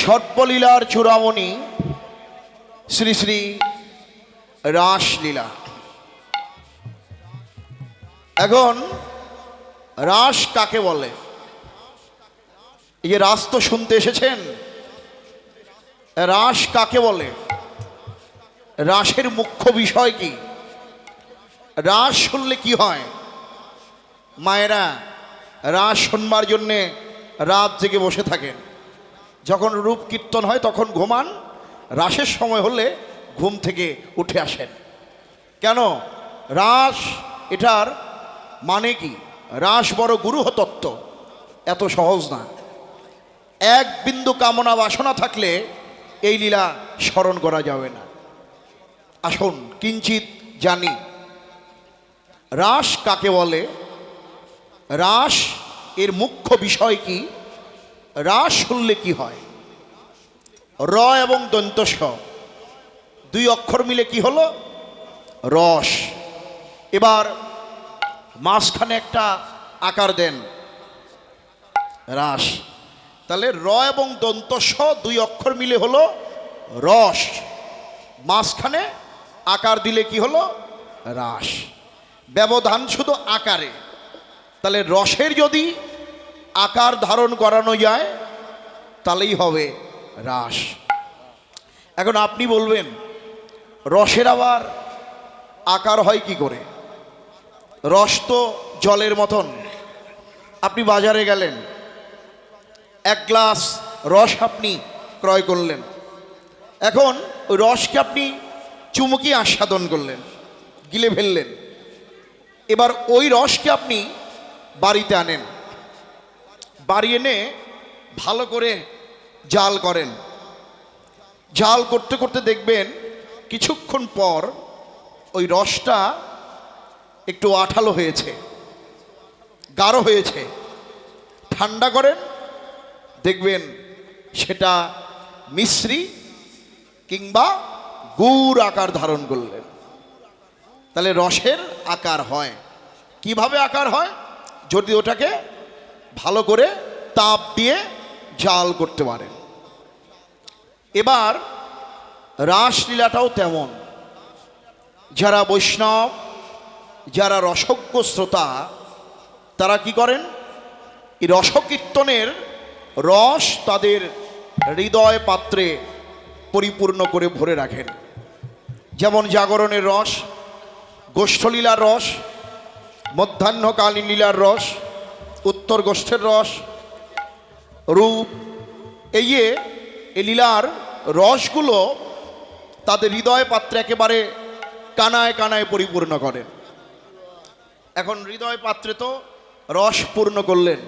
সর্পলীলার চূড়ামণি শ্রী শ্রী রাসলীলা। এখন রাস কাকে বলে? এই যে রাস তো শুনতে এসেছেন, রাস কাকে বলে? রাসের মুখ্য বিষয় কি? রাস শুনলে কি হয়? মায়েরা রাস শুনবার জন্যে রাত জেগে বসে থাকেন। যখন রূপ কীর্তন হয় তখন ঘুমান, রাসের সময় হলে ঘুম থেকে উঠে আসেন। কেন? রাস এটার মানে কি? রাস বড় গুরুহ তত্ত্ব, এত সহজ না। এক বিন্দু কামনা বাসনা থাকলে এই লীলা স্মরণ করা যাবে না। আসুন কিঞ্চিত জানি রাস কাকে বলে, রাস এর মুখ্য বিষয় কি, রাস শুনলে কি হয়। র এবং দন্ত স দুই অক্ষর মিলে কি হলো? রস। এবার মাঝখানে একটা আকার দেন, রাস। তাহলে র এবং দন্ত স দুই অক্ষর মিলে হলো রস, মাঝখানে আকার দিলে কি হলো? রাস। ব্যবধান শুধু আকারে। তাহলে রসের যদি আকার ধারণ করানো যায় তাহলেই হবে রাস। এখন আপনি বলবেন রসের আবার আকার হয় কি করে? রস তো জলের মতন। আপনি বাজারে গেলেন, এক গ্লাস রস আপনি ক্রয় করলেন। এখন ওই রসকে আপনি চুমুকি আস্বাদন করলেন, গিলে ফেললেন। এবার ওই রসকে আপনি বাড়িতে আনেন, বাড়ি এনে ভালো করে জাল করেন। জাল করতে করতে দেখবেন কিছুক্ষণ পর ওই রসটা একটু আঠালো হয়েছে, গাঢ় হয়েছে। ঠান্ডা করেন, দেখবেন সেটা মিশ্রি কিংবা গুড় আকার ধারণ করলেন। তাহলে রসের আকার হয়। কিভাবে আকার হয়? যদি ওটাকে ভালো করে তাপ দিয়ে জাল করতে পারেন। এবার রাসলীলাটাও তেমন। যারা বৈষ্ণব, যারা রসজ্ঞ শ্রোতা, তারা কি করেন? এই রসকীর্তনের রস তাদের হৃদয় পাত্রে পরিপূর্ণ করে ভরে রাখেন। যেমন জাগরণের রস, গোষ্ঠলীলার রস, মধ্যাহ্নকালীন লীলার রস, উত্তর গোষ্ঠের রস, রূপ, এই লীলার রসগুলো তাদের হৃদয় পাত্রে একেবারে কানায় কানায় পরিপূর্ণ করেন। এখন হৃদয় পাত্রে তো রস পূর্ণ করলেন,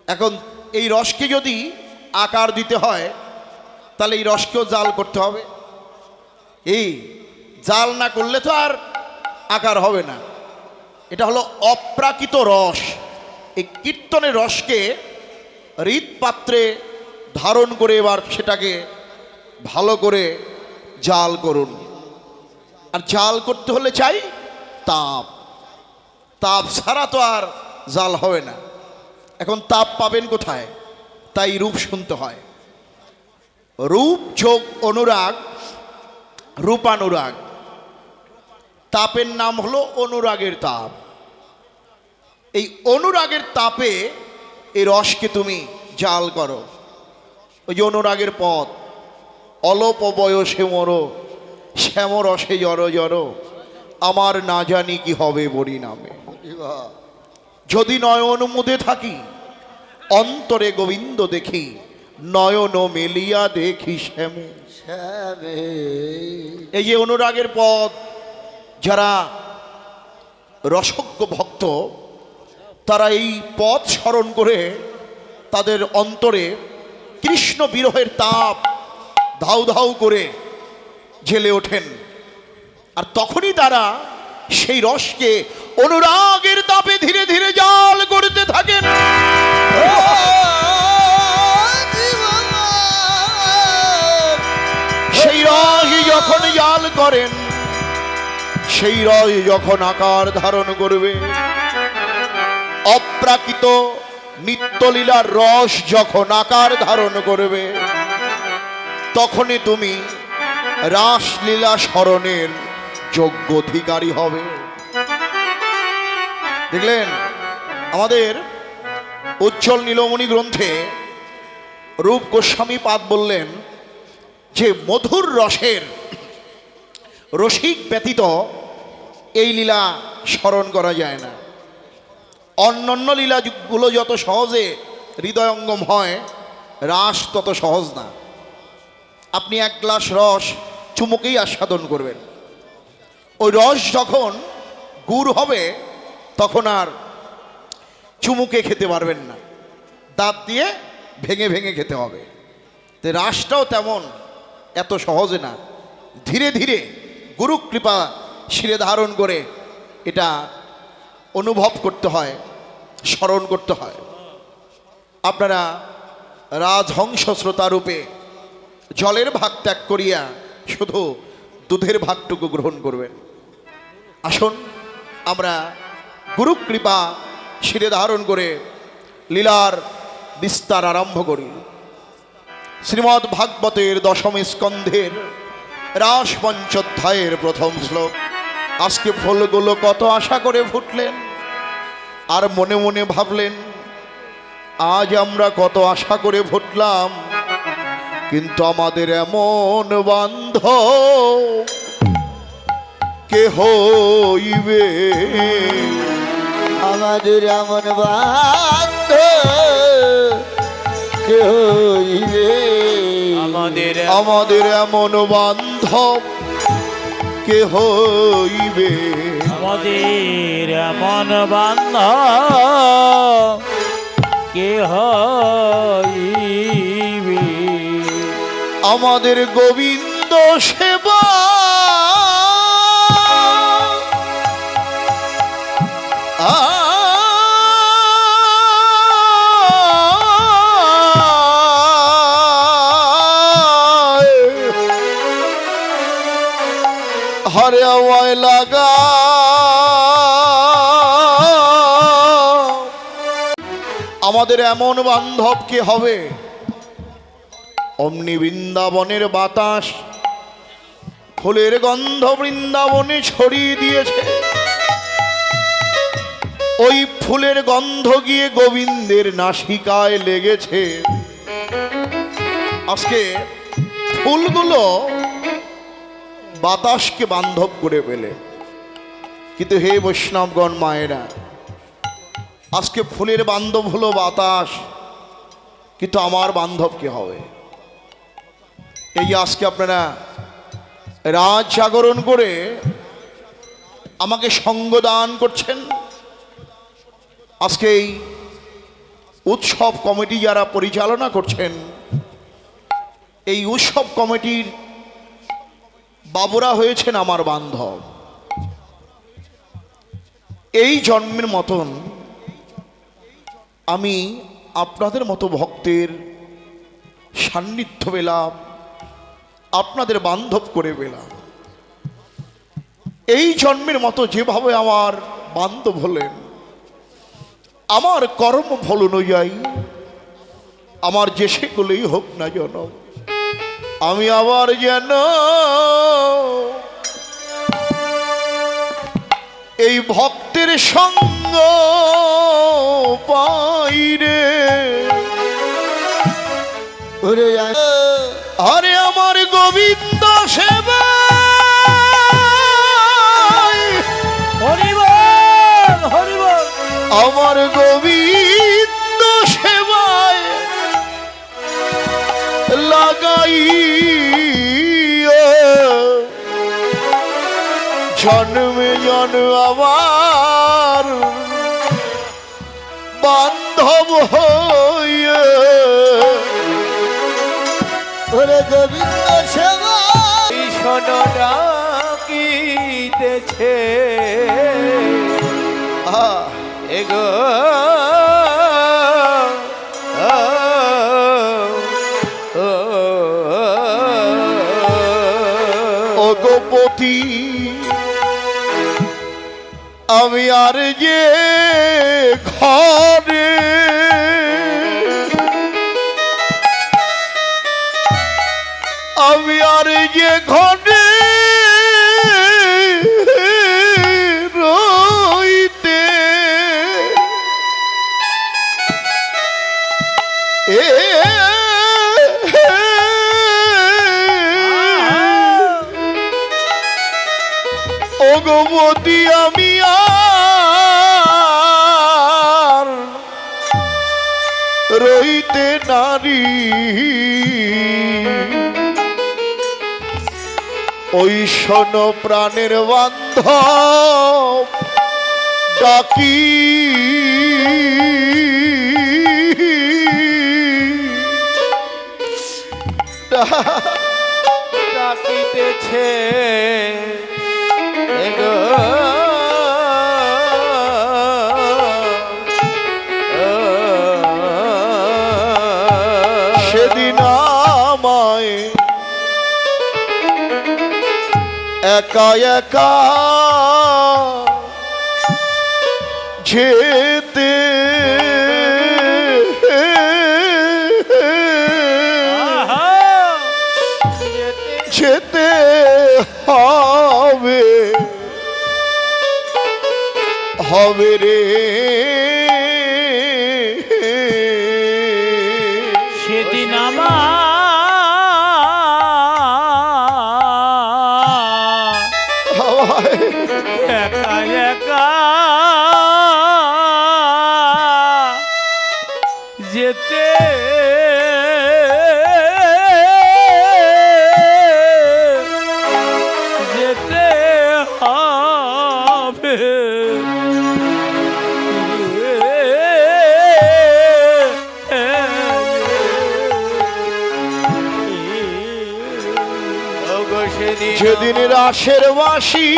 এখন এই রসকে যদি আকার দিতে হয় তাহলে এই রসকেও জাল করতে হবে। এই জাল না করলে তো আর আকার হবে না। এটা হলো অপ্রাকৃত রস। এই কীর্তনের রসকে হৃৎপাত্রে ধারণ করে এবার সেটাকে ভালো করে জাল করুন। আর জাল করতে হলে চাই তাপ। তাপ ছাড়া তো আর জাল হবে না। এখন তাপ পাবেন কোথায়? তাই রূপ শুনতে হয়। রূপ যোগ অনুরাগ, রূপানুরাগ। তাপের নাম হলো অনুরাগের তাপ। এই অনুরাগের তাপে এই রসকে তুমি জাল করো। ওই যে অনুরাগের পথ, অল্প বয়সে মরো, শ্যামরসে জড় জড়, আমার না জানি কি হবে বড়ি নামে। যদি নয়ন মুদে থাকি, অন্তরে গোবিন্দ দেখি, নয়ন মেলিয়া দেখি শ্যামে। এই যে অনুরাগের পথ, যারা রসজ্ঞ ভক্ত তারা এই পথ স্মরণ করে তাদের অন্তরে কৃষ্ণ বিরহের তাপ ধাউ ধাউ করে জ্বেলে ওঠেন। আর তখনই তারা সেই রসকে অনুরাগের তাপে ধীরে ধীরে জাল করতে থাকেন। সেই রস যখন জাল করেন, সেই রস যখন আকার ধারণ করবে, অপ্রাকৃত নিত্যলীলার রস যখন আকার ধারণ করবে, তখনই তুমি রাসলীলা স্মরণের যোগ্য অধিকারী হবে। দেখলেন, আমাদের উজ্জ্বল নীলমণি গ্রন্থে রূপ গোস্বামী পাদ বললেন যে মধুর রসের রসিক ব্যতীত এই লীলা স্মরণ করা যায় না। অন্যান্য লীলাগুলো যত সহজে হৃদয়ঙ্গম হয়, রাস তত সহজ না। আপনি এক গ্লাস রস চুমুকেই আস্বাদন করবেন, ওই রস যখন গুড় হবে তখন আর চুমুকে খেতে পারবেন না, দাঁত দিয়ে ভেঙে ভেঙে খেতে হবে। তো রাসটাও তেমন এত সহজে না, ধীরে ধীরে গুরু কৃপা শিরে ধারণ করে এটা অনুভব করতে হয়, স্মরণ করতে হয়। আপনারা রাজহংস শ্রোতারূপে জলের ভাগ ত্যাগ করিয়া শুধু দুধের ভাগটুকু গ্রহণ করবেন। আসুন আমরা গুরু কৃপা শিরে ধারণ করে লীলার বিস্তার আরম্ভ করি। শ্রীমদ্ ভাগবতের দশম স্কন্ধের রাস পঞ্চোধ্যায়ের প্রথম শ্লোক। আজকে ফুলগুলো কত আশা করে ফুটলেন, আর মনে মনে ভাবলেন আজ আমরা কত আশা করে ফুটলাম, কিন্তু আমাদের এমন বান্ধব কে হইবে, আমাদের এমন বান্ধব কে হইবে, আমাদের এমন বান্ধব কে হইবে, আমাদের এমন বান্ধব কে হইবে, আমাদের গোবিন্দ সেবা হরে আমায় লাগা, আমাদের এমন বান্ধব কে হবে। অমনি বৃন্দাবনের বাতাস ফুলের গন্ধ বৃন্দাবনে ছড়িয়ে দিয়েছে, ওই ফুলের গন্ধ গিয়ে গোবিন্দের নাসিকায় লেগেছে। আজকে ফুলগুলো বাতাসকে বান্ধব করে ফেলে, কিন্তু হে বৈষ্ণবগণ মায়েরা, আজকে ফুলের বান্ধব হলো বাতাস, কিন্তু আমার বান্ধব কে হবে? এই যে আজকে আপনারা রাজ জাগরণ করে আমাকে সঙ্গ দান করছেন, আজকে এই উৎসব কমিটি যারা পরিচালনা করছেন, এই উৎসব কমিটির বাবুরা হয়েছেন আমার বান্ধব। এই জন্মের মতন আমি আপনাদের মতো ভক্তের সান্নিধ্য পেলাম, আপনাদের বান্ধব করে পেলাম। এই জন্মের মতো যেভাবে আমার বান্ধব হলেন, আমার কর্মফল অনুযায়ী আমার যে সেগুলোই হোক না যেন, আমি আবার যেন এই ভক্তের সঙ্গ পাই রে। আরে আমার গোবিন্দ সেবা, হরিবল হরিবল, আমার গোবিন্দ সেবায় লাগাই জন্মে জন্ম আমার বান্ধব হইয়া, ওরে গোবিন্দ সেবা শোনো ডাকিতেছে এগো ও গোপতি, আমি আর যে ঘরে আমি আর যে ঘটে রইতে ওগমতি আমি আর রইতে নারী ওই শোন প্রাণের বান্ধব ডাকি ডাকিতেছে এগো সেদিন আমায় একা একা যেতে যেতে হবে হবে রে সেদিন আমার একা একা যেতে যেতে হবে ওগো সেদিন যেদিন রাসের বাঁশি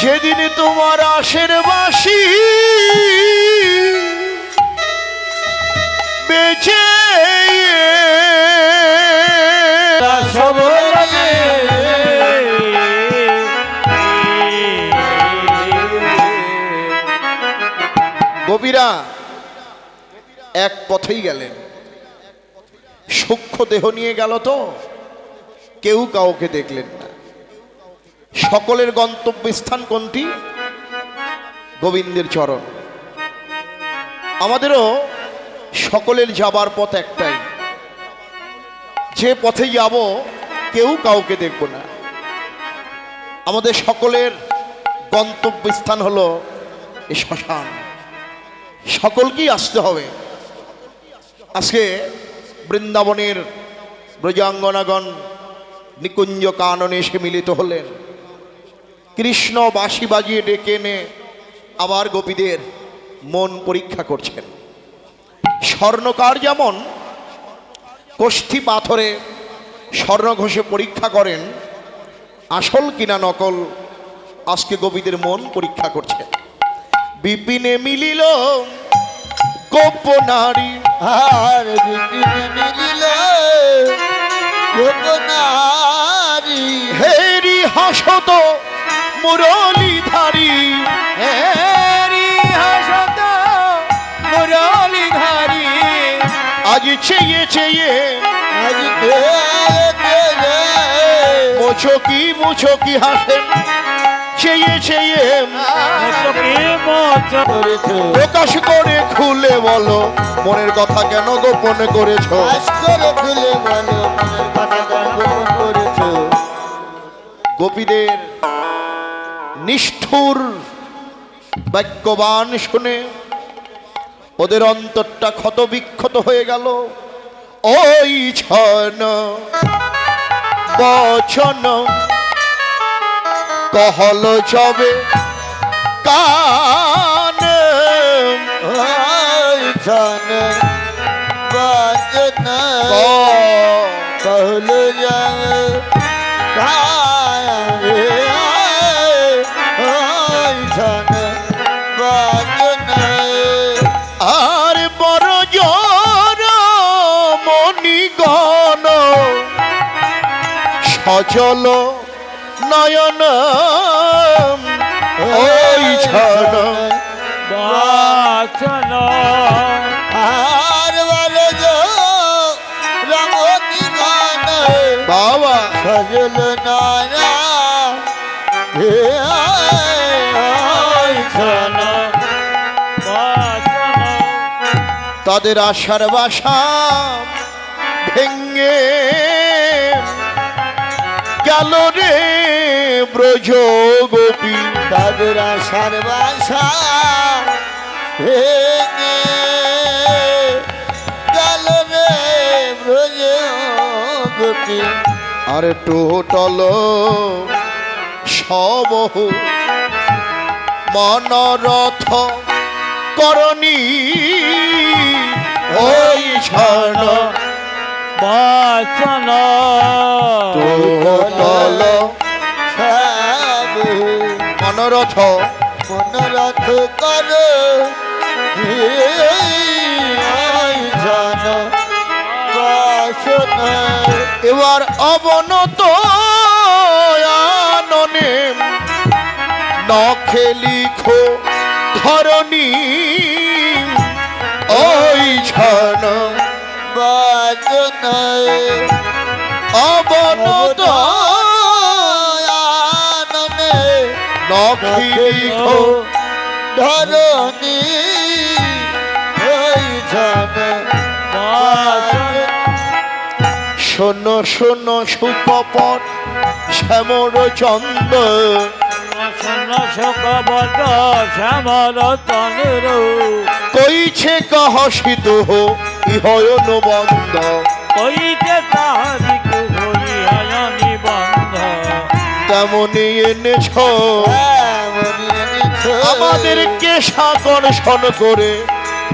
যেদিন তোমার রাসের বাঁশি বেঁচে গোপীরা এক পথেই গেলেন, সূক্ষ্ম দেহ নিয়ে গেল তো কেউ কাউকে দেখলেন না। সকলের গন্তব্যস্থান কোনটি? গোবিন্দের চরণ। আমাদেরও সকলের যাবার পথ একটাই, যে পথে যাব কেউ কাউকে দেখব না। আমাদের সকলের গন্তব্যস্থান হলো এই শ্মশান। সকলকেই আসতে হবে। আজকে বৃন্দাবনের ব্রজাঙ্গনাগণ নিকুঞ্জ কাননে এসে মিলিত হলেন। কৃষ্ণ বাঁশি বাজিয়ে ডেকে এনে আবার গোপীদের মন পরীক্ষা করছেন। স্বর্ণকার যেমন কষ্টি পাথরে স্বর্ণ ঘষে পরীক্ষা করেন আসল কিনা নকল, আজকে গোপীদের মন পরীক্ষা করছেন। বিপিনে মিলিল গোপনারী আর বিপিনে মিলিল গোপনারী হেরি হাসত মুরলীধারী হেরি হাসত মুরলীধারী আজ চেয়ে চেয়ে আজ মুছকি মুছকি হাসেন চেয়ে চেয়ে প্রকাশ করে খুলে বলো মনের কথা কেন গোপন করেছো। গোপীদের নিষ্ঠুর বাক্যবান শুনে ওদের অন্তরটা ক্ষত বিক্ষত হয়ে গেল। ওই ছন বচন কহল যাবে কান कहल जाए আর বড় জোর মণিগণ সচল নয়ন ওই ছন বাচন আর সজল নয়না হে শোনো তাদের আশার বাসা ভেঙ্গে গেল রে ব্রজ গোপী। তাদের আশার বাসা ভেঙে গেল রে ব্রজ গোপী। আর টোটল সবহ মনরথ করণী ওই ছন বাসন টোটল সব মনরথ মনোরথ কর জন বাসন। এবার অবনত আননে নখে লিখো ধরণী ওই ছন বাজন অবনত আননে নখে লিখো ধরণী ওই জন বাজন। শোনো শোনো সুকপট শ্যামর চন্দ্র শোকবত শ্যামল তনুর কইছে কহসিত হো ইহয়ন বন্ধ কইতে তাহারিক হইয়া নিবন্ধ তেমনি এনেছ এমনি এনেছ আমাদেরকে সাকর্ষণ করে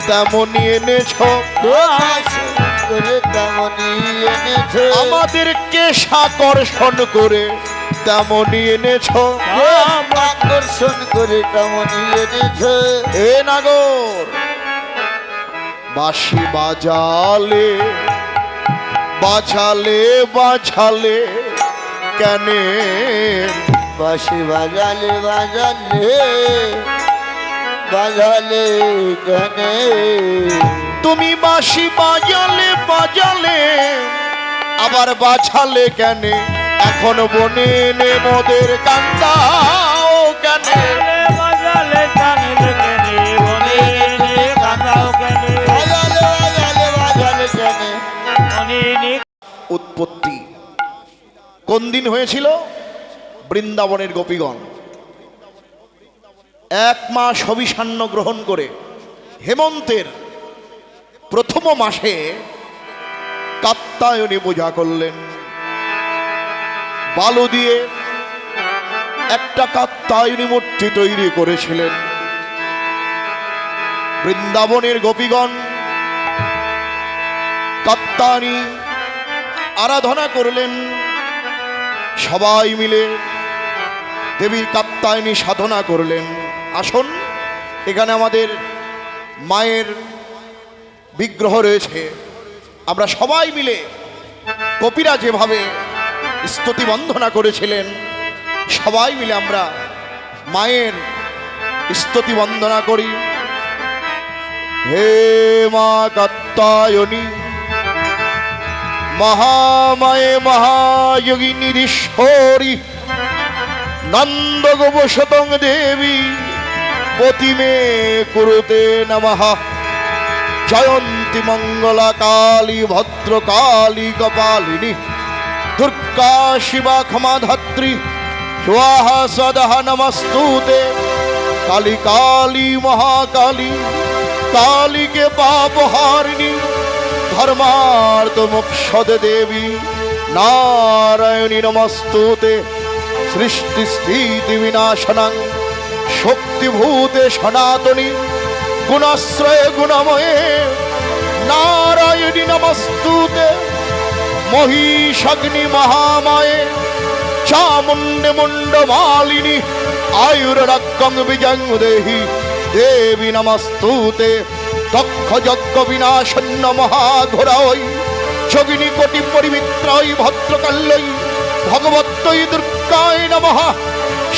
তেমনি এনেছ করে তেমনি এনেছ আমাদেরকে সাকর্ষণ করে তেমনি এনেছ আকর্ষণ করে তেমনি এনেছ। এ নাগর বাঁশি বাজালে বাজালে বাজালে কেনে বাঁশি বাজালে বাজালে বাজালে গানে তুমি বাঁশি বাজালে বাজালে আবার বাজালে কেনে এখন বনে নে মোদের কান্দাও কেনে বাজালে কানলে কেনে বনে কান্দাও কেনে বাজালে বাজালে বাজালে গানে। মনে উৎপত্তি কোন দিন হয়েছিল? বৃন্দাবনের গোপীগণ 1 মাস অভিসান্ন গ্রহণ করে হেমন্তের প্রথম মাসে কাত্যায়নী পূজা করলেন। বালু দিয়ে একটা কাত্যায়নী মূর্তি তৈরি করেছিলেন। বৃন্দাবনের গোপীগণ কাত্যায়নী আরাধনা করলেন। সবাই মিলে দেবীর কাত্যায়নী সাধনা করলেন। আসুন, এখানে আমাদের মায়ের বিগ্রহ রয়েছে। আমরা সবাই মিলে কপিরা যেভাবে স্তুতি বন্দনা করেছিলেন, সবাই মিলে আমরা মায়ের স্তুতি বন্দনা করি। হে মা কাত্যায়নী, মহামায়ে মহাযোগিনীশ্বরী, নন্দ গোপসতং দেবী, পতিমে কুরুতে নমঃ। জয়ন্তী মঙ্গলা কালী ভদ্রকালী কপালিনী, দুর্গা শিবা ক্ষমাধাত্রী, স্বাহা সদা নমস্তুতে। কালী কালী মহাকালী, কালীকে পাপহারিণী, ধর্মার্থ মোক্ষদ দেবী, নারায়ণী নমস্তুতে। সৃষ্টি স্থিতি বিনাশনং শক্তিভূতে সনাতনী, গুণাশ্রয়ে গুণময়ে, নারায়ণী নমস্তুতে। মহিষাগ্নি মহামায়ে, চামুণ্ডে মুণ্ড মালিনী, আয়ুরক্ষং বিজং দেহি, দেবী নমস্তুতে। দক্ষ যজ্ঞ বিনাশন্য মহাঘোরাই, যোগিনী কোটি পরিমিত্রাই, ভদ্রকাল্যই, ভগবত্যই দুর্গায় নমঃ।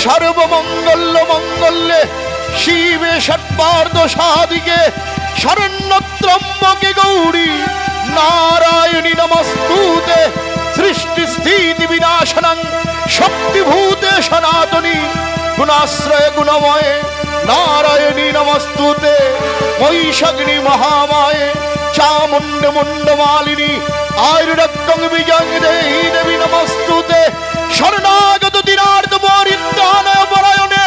সর্বমঙ্গল মঙ্গলে শিবে ষট্পার্ধ সাদিকে, শরণ্যত্রম্বকে গৌরী, নারায়ণী নমস্তুতে। সৃষ্টি স্থিতি বিনাশনং শক্তিভূতে সনাতনী গুণাশ্রয় গুণময়ে নারায়ণী নমস্তুতে মহিষাগ্নি মহামায়ে চামুণ্ড মুণ্ডমালিনী আয়ুরক্তং বিজং দেহি দেবী নমস্তুতে শরণাগত দিনার্থ পরিত্রাণায় পরায়ণে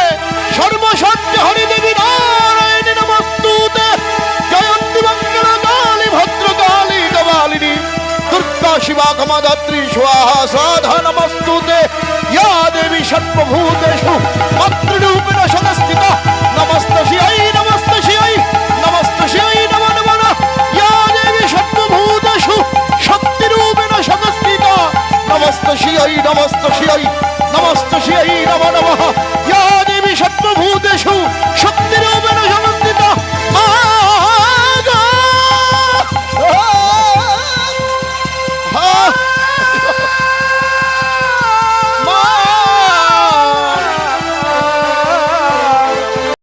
সর্বশক্তি হরি দেবী নারায়ণী নমস্তুতে জয়ন্তী মঙ্গল কালী ভদ্রকালী কপালিনী দুর্গা শিবা ক্ষমাদাত্রী স্বাহা সাধা নমস্তুতে ইয়া দেবী সর্বভূতেষু মাতৃরূপেণ সদা